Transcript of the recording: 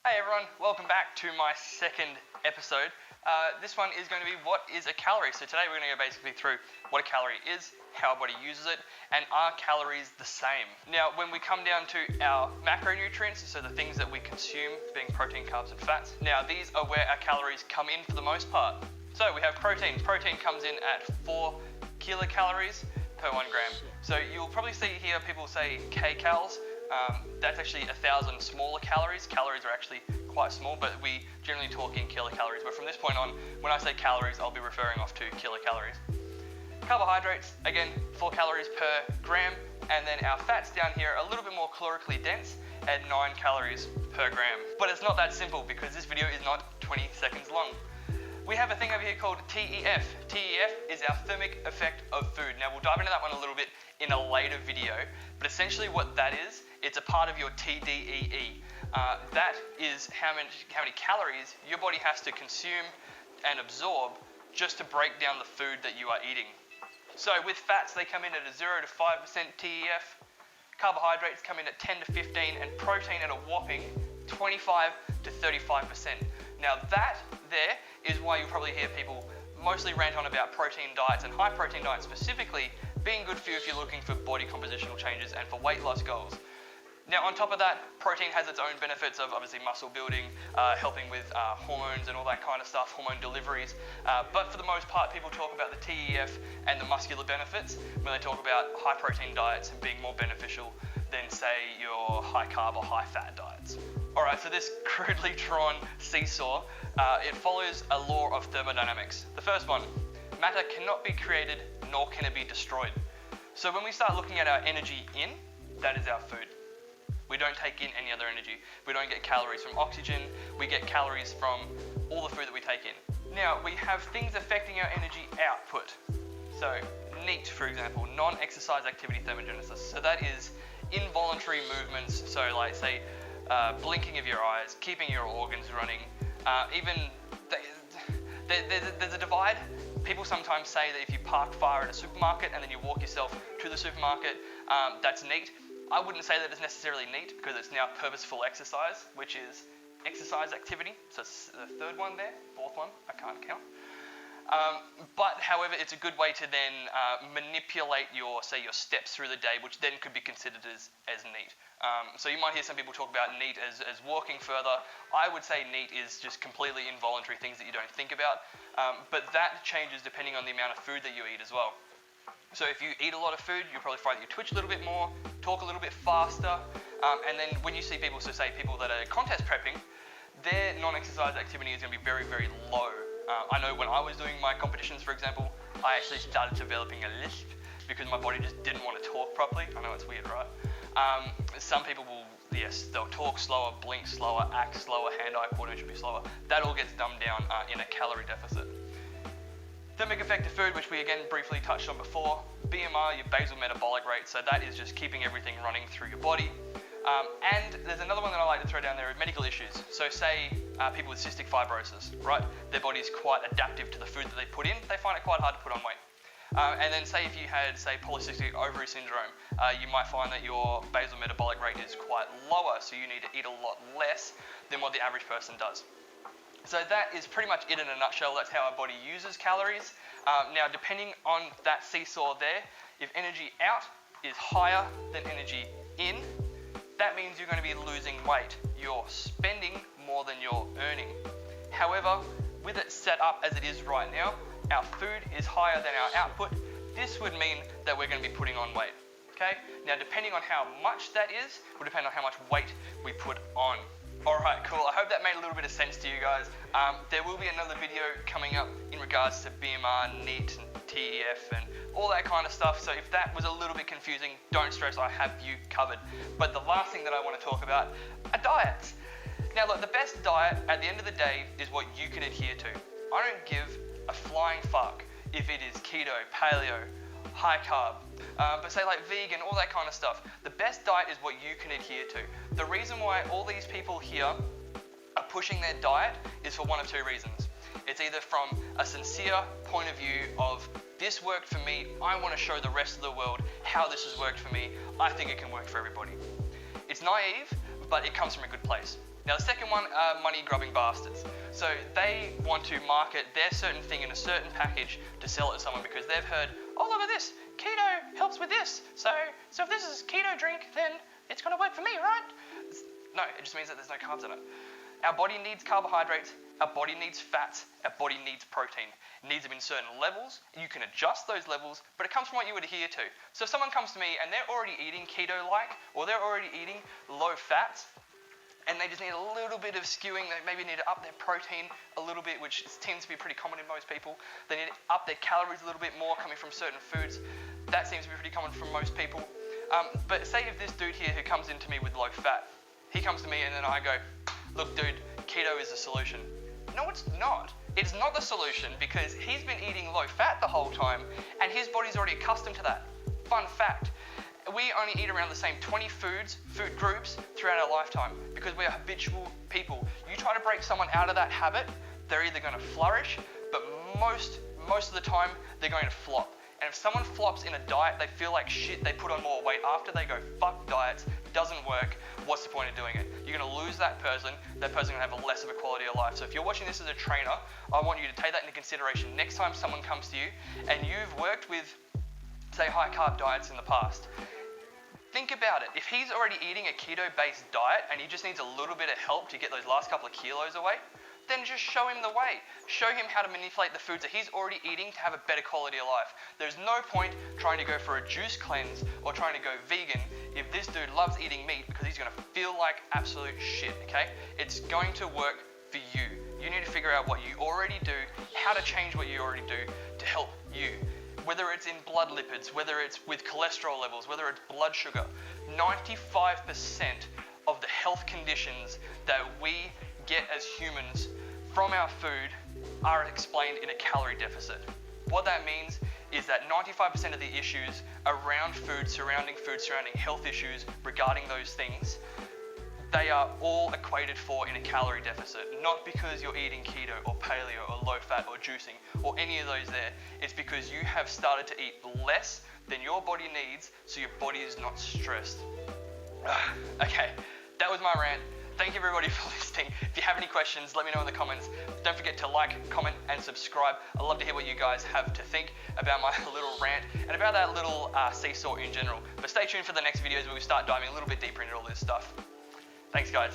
Hey everyone, welcome back to my second episode. This one is going to be what is a calorie. So today we're going to go basically through what a calorie is, how our body uses it, and are calories the same? Now when we come down to our macronutrients, so the things that we consume being protein, carbs and fats, now these are where our calories come in for the most part. So we have protein. Protein comes in at 4 kilocalories per 1 gram. So you'll probably see here people say kcals. That's actually 1,000 smaller calories. Calories are actually quite small, but we generally talk in kilocalories. But from this point on, when I say calories, I'll be referring off to kilocalories. Carbohydrates, again, 4 calories per gram. And then our fats down here are a little bit more calorically dense at 9 calories per gram. But it's not that simple because this video is not 20 seconds long. We have a thing over here called TEF. TEF is our thermic effect of food. Now we'll dive into that one a little bit in a later video, but essentially what that is, it's a part of your TDEE. That is how many calories your body has to consume and absorb just to break down the food that you are eating. So with fats, they come in at a 0 to 5% TEF, carbohydrates come in at 10 to 15, and protein at a whopping 25 to 35%. Now that there is why you'll probably hear people mostly rant on about protein diets and high protein diets specifically being good for you if you're looking for body compositional changes and for weight loss goals. Now on top of that, protein has its own benefits of obviously muscle building, helping with hormones and all that kind of stuff, hormone deliveries. But for the most part, people talk about the TEF and the muscular benefits when they talk about high protein diets and being more beneficial than say your high carb or high fat diets. Alright, so this crudely drawn seesaw, it follows a law of thermodynamics. The first one, matter cannot be created nor can it be destroyed. So when we start looking at our energy in, that is our food. We don't take in any other energy. We don't get calories from oxygen, we get calories from all the food that we take in. Now, we have things affecting our energy output. So, NEAT, for example, non-exercise activity thermogenesis. So that is involuntary movements, so like say, blinking of your eyes, keeping your organs running, there's a divide. People sometimes say that if you park far at a supermarket and then you walk yourself to the supermarket, that's NEAT. I wouldn't say that it's necessarily NEAT because it's now purposeful exercise, which is exercise activity. So it's the third one there, fourth one, I can't count. But however, it's a good way to then manipulate your steps through the day, which then could be considered as NEAT. So you might hear some people talk about NEAT as walking further. I would say NEAT is just completely involuntary things that you don't think about, but that changes depending on the amount of food that you eat as well. So if you eat a lot of food, you'll probably find that you twitch a little bit more, talk a little bit faster, and then when you see people, so say people that are contest prepping, their non-exercise activity is going to be very, very low. I know when I was doing my competitions, for example, I actually started developing a lisp because my body just didn't want to talk properly. I know it's weird, right? Some people will, yes, they'll talk slower, blink slower, act slower, hand-eye coordination should be slower. That all gets dumbed down in a calorie deficit. Thermic effect of food, which we again briefly touched on before. BMR, your basal metabolic rate, so that is just keeping everything running through your body. And there's another one that I like to throw down there, medical issues. So say people with cystic fibrosis, right? Their body's quite adaptive to the food that they put in. They find it quite hard to put on weight. And then say if you had, say, polycystic ovary syndrome, you might find that your basal metabolic rate is quite lower, so you need to eat a lot less than what the average person does. So that is pretty much it in a nutshell. That's how our body uses calories. Now, depending on that seesaw there, if energy out is higher than energy in, that means you're going to be losing weight. You're spending more than you're earning. However, with it set up as it is right now, our food is higher than our output. This would mean that we're going to be putting on weight. Okay? Now, depending on how much that is, will depend on how much weight we put on. Alright, cool. I hope that made a little bit of sense to you guys. There will be another video coming up in regards to BMR, NEAT, and TEF, and all that kind of stuff. So if that was a little bit confusing, don't stress, I have you covered. But the last thing that I want to talk about are diets. Now look, the best diet at the end of the day is what you can adhere to. I don't give a flying fuck if it is keto, paleo, high carb, but say like vegan, all that kind of stuff. The best diet is what you can adhere to. The reason why all these people here are pushing their diet is for one of two reasons. It's either from a sincere point of view of, this worked for me, I want to show the rest of the world how this has worked for me, I think it can work for everybody. It's naive, but it comes from a good place. Now the second one are money grubbing bastards. So they want to market their certain thing in a certain package to sell it to someone because they've heard, oh look at this, keto helps with this. So if this is keto drink, then it's going to work for me, right? No, it just means that there's no carbs in it. Our body needs carbohydrates, our body needs fats, our body needs protein. It needs them in certain levels. You can adjust those levels, but it comes from what you adhere to. So if someone comes to me and they're already eating keto-like, or they're already eating low fats, and they just need a little bit of skewing, they maybe need to up their protein a little bit, which tends to be pretty common in most people. They need to up their calories a little bit more coming from certain foods. That seems to be pretty common for most people. But say if this dude here who comes into me with low fat, he comes to me and then I go, look dude, keto is the solution. No, it's not. It's not the solution because he's been eating low fat the whole time and his body's already accustomed to that. Fun fact, we only eat around the same 20 food groups throughout our lifetime because we're habitual people. You try to break someone out of that habit, they're either going to flourish, but most of the time they're going to flop. And if someone flops in a diet, they feel like shit, they put on more weight after they go, fuck diets, doesn't work, what's the point of doing it? You're going to lose that person's going to have a less of a quality of life. So if you're watching this as a trainer, I want you to take that into consideration. Next time someone comes to you and you've worked with, say, high carb diets in the past, think about it. If he's already eating a keto-based diet and he just needs a little bit of help to get those last couple of kilos away, then just show him the way. Show him how to manipulate the foods that he's already eating to have a better quality of life. There's no point trying to go for a juice cleanse or trying to go vegan if this dude loves eating meat because he's going to feel like absolute shit, okay? It's going to work for you. You need to figure out what you already do, how to change what you already do to help you. Whether it's in blood lipids, whether it's with cholesterol levels, whether it's blood sugar, 95% of the health conditions that we get as humans from our food are explained in a calorie deficit. What that means is that 95% of the issues around food, surrounding health issues regarding those things, they are all equated for in a calorie deficit. Not because you're eating keto or paleo or low fat or juicing or any of those there. It's because you have started to eat less than your body needs so your body is not stressed. Okay, that was my rant. Thank you everybody for listening. If you have any questions, let me know in the comments. Don't forget to like, comment, and subscribe. I'd love to hear what you guys have to think about my little rant and about that little seesaw in general. But stay tuned for the next videos where we start diving a little bit deeper into all this stuff. Thanks guys.